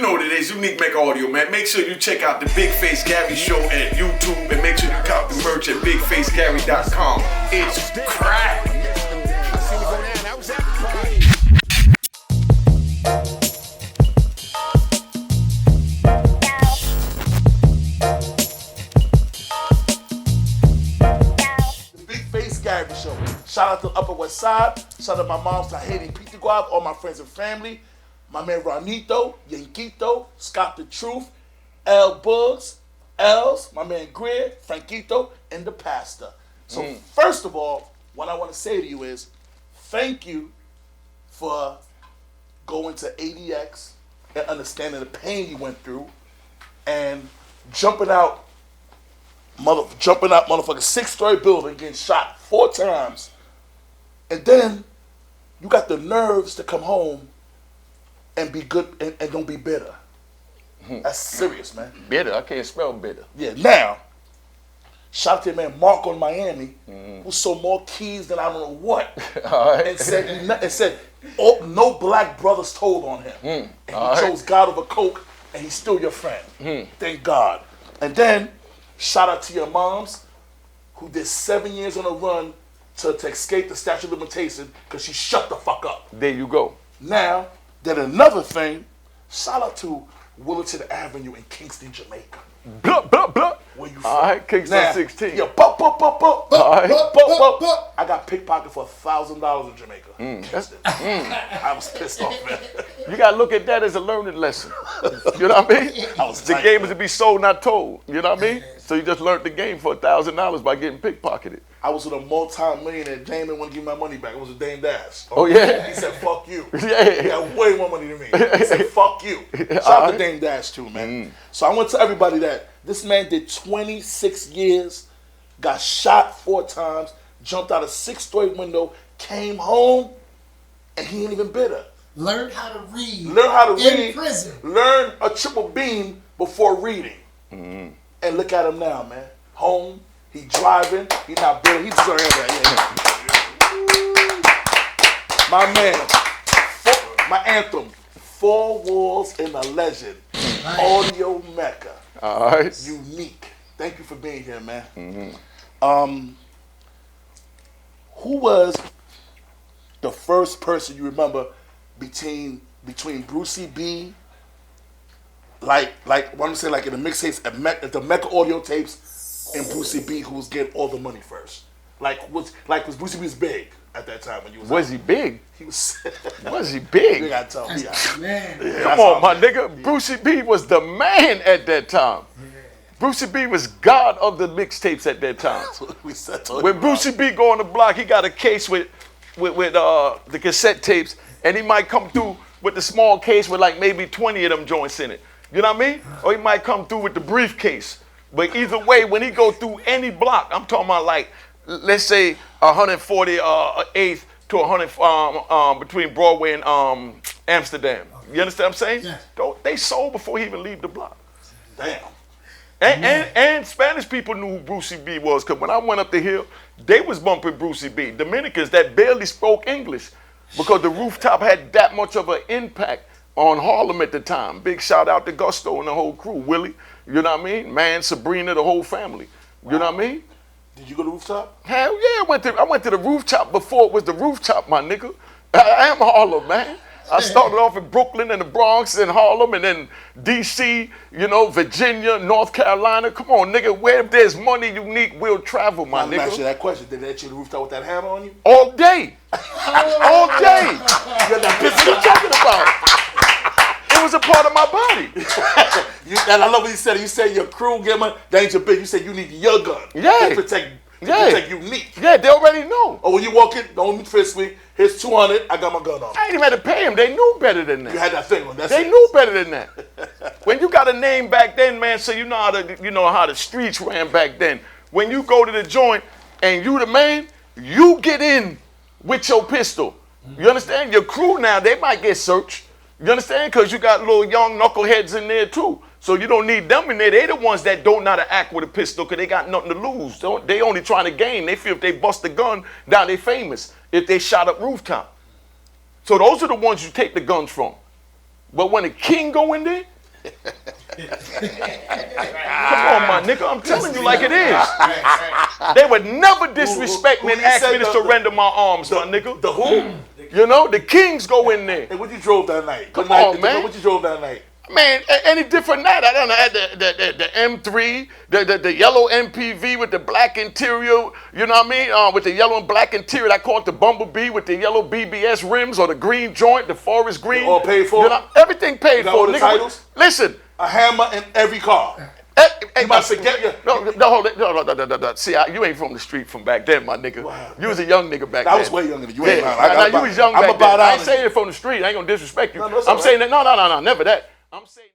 know what it is, Unique MECCA Audio, man. Make sure you check out the Big Face Gary Show at YouTube, and make sure you cop the merch at BigFaceGary.com. It's crack. Gary Show. Shout out to Upper West Side. Shout out to my mom's Tahiti Pizza Guave, all my friends and family. My man Ronito, Yanquito, Scott the Truth, L Bugs, Els, my man Greer, Franquito, and the Pastor. So first of all, what I want to say to you is thank you for going to ADX and understanding the pain you went through and jumping out motherfucking 6-story building, getting shot 4 times, and then you got the nerves to come home and be good and don't be bitter. That's serious, man. Bitter? I can't spell bitter. Yeah. Now, shout out to your man Mark on Miami, who sold more keys than I don't know what, and said no black brothers told on him, and he chose God over Coke, and he's still your friend. Thank God. And then shout out to your moms who did 7 years on a run to escape the statute of limitation because she shut the fuck up. There you go. Now, then another thing, shout out to Willerton Avenue in Kingston, Jamaica. Blah, blah, blah. Where you all right, Kingston now, 16. Yeah, I got pickpocketed for $1,000 in Jamaica. I was pissed off, man. You got to look at that as a learning lesson. You know what I mean? The game is to be sold, not told. You know what I mean? So you just learned the game for $1,000 by getting pickpocketed. I was with a multi-millionaire. Dame didn't want to give me my money back. It was a Dame Dash. Oh, yeah? He said, fuck you. Yeah. He had way more money than me. He said, fuck you. Shout out to Dame Dash, too, man. So I want to tell everybody that this man did 26 years, got shot 4 times, jumped out a 6-story window, came home, and he ain't even bitter. Learn how to read. Learn how to read. In prison. Learn a triple beam before reading. And look at him now, man. Home. He driving. He not bitter. He deserves that. Yeah. My man. My anthem. 4 Walls and a Legend. Audio MECCA. All right. Unique. Thank you for being here, man. Who was the first person you remember between Brucey B, like what I'm saying, like in the mixtapes at the MECCA audio tapes, and Brucey B, who was getting all the money first? Was Brucey B big at that time when you was? Was he big? He was. Was he big? You gotta tell me. Man. Yeah, come on, my nigga. Brucey B was the man at that time. Brucey B was God of the mixtapes at that time. When Brucey B go on the block, he got a case with the cassette tapes, and he might come through with the small case with like maybe 20 of them joints in it. You know what I mean? Or he might come through with the briefcase. But either way, when he go through any block, I'm talking about like, let's say 148th to 100 between Broadway and Amsterdam. You understand what I'm saying? Yeah. They sold before he even leave the block. Damn. And Spanish people knew who Brucey B was, because when I went up the hill, they was bumping Brucey B. Dominicans that barely spoke English, because the rooftop had that much of an impact on Harlem at the time. Big shout out to Gusto and the whole crew, Willie, you know what I mean? Man, Sabrina, the whole family, you know what I mean? Did you go to rooftop? Hell yeah, I went to the rooftop before it was the rooftop, my nigga. I am Harlem, man. I started off in Brooklyn and the Bronx and Harlem and then D.C., you know, Virginia, North Carolina. Come on, nigga, where there's money, Unique, we'll travel, my nigga. Let me ask you that question. Did they let you to the rooftop with that hammer on you? All day. All day. You got that What you talking about? It was a part of my body. And I love what you said. You said your crew get money. That ain't your big. You said you need your gun. Yeah. To protect Unique. Yeah, they already know. Oh, when you walk in, don't fist me. Here's 200. I got my gun on. I ain't even had to pay them. They knew better than that. You had that thing on. That's They it. knew better than that. When you got a name back then, man, so you know how the streets ran back then. When you go to the joint and you the man, you get in with your pistol. You understand? Your crew now, they might get searched. You understand? Because you got little young knuckleheads in there too. So you don't need them in there. They the ones that don't know how to act with a pistol because they got nothing to lose. They only trying to gain. They feel if they bust a gun, now they famous. If they shot up rooftop. So those are the ones you take the guns from. But when a king go in there, Come on, my nigga. I'm telling you like it is. They would never disrespect me and ask me to surrender my arms, my nigga. The who? You know, the Kings go in there. Hey, what you drove that night? Come on, man. What you drove that night? Man, any different night. I don't know. I had the M3, the yellow MPV with the black interior, you know what I mean? With the yellow and black interior. I call it the Bumblebee with the yellow BBS rims or the green joint, the forest green. All paid for? You know, everything paid got for. all the titles? Listen. A hammer in every car. Hey, You must forget your... No, hold it. No. See, you ain't from the street from back then, my nigga. Wow. You was a young nigga back then. I was way younger than you. Ain't lying. Now, you was young back then. I ain't saying it from the street. I ain't gonna disrespect you. No, I'm saying that. No. Never that. I'm saying.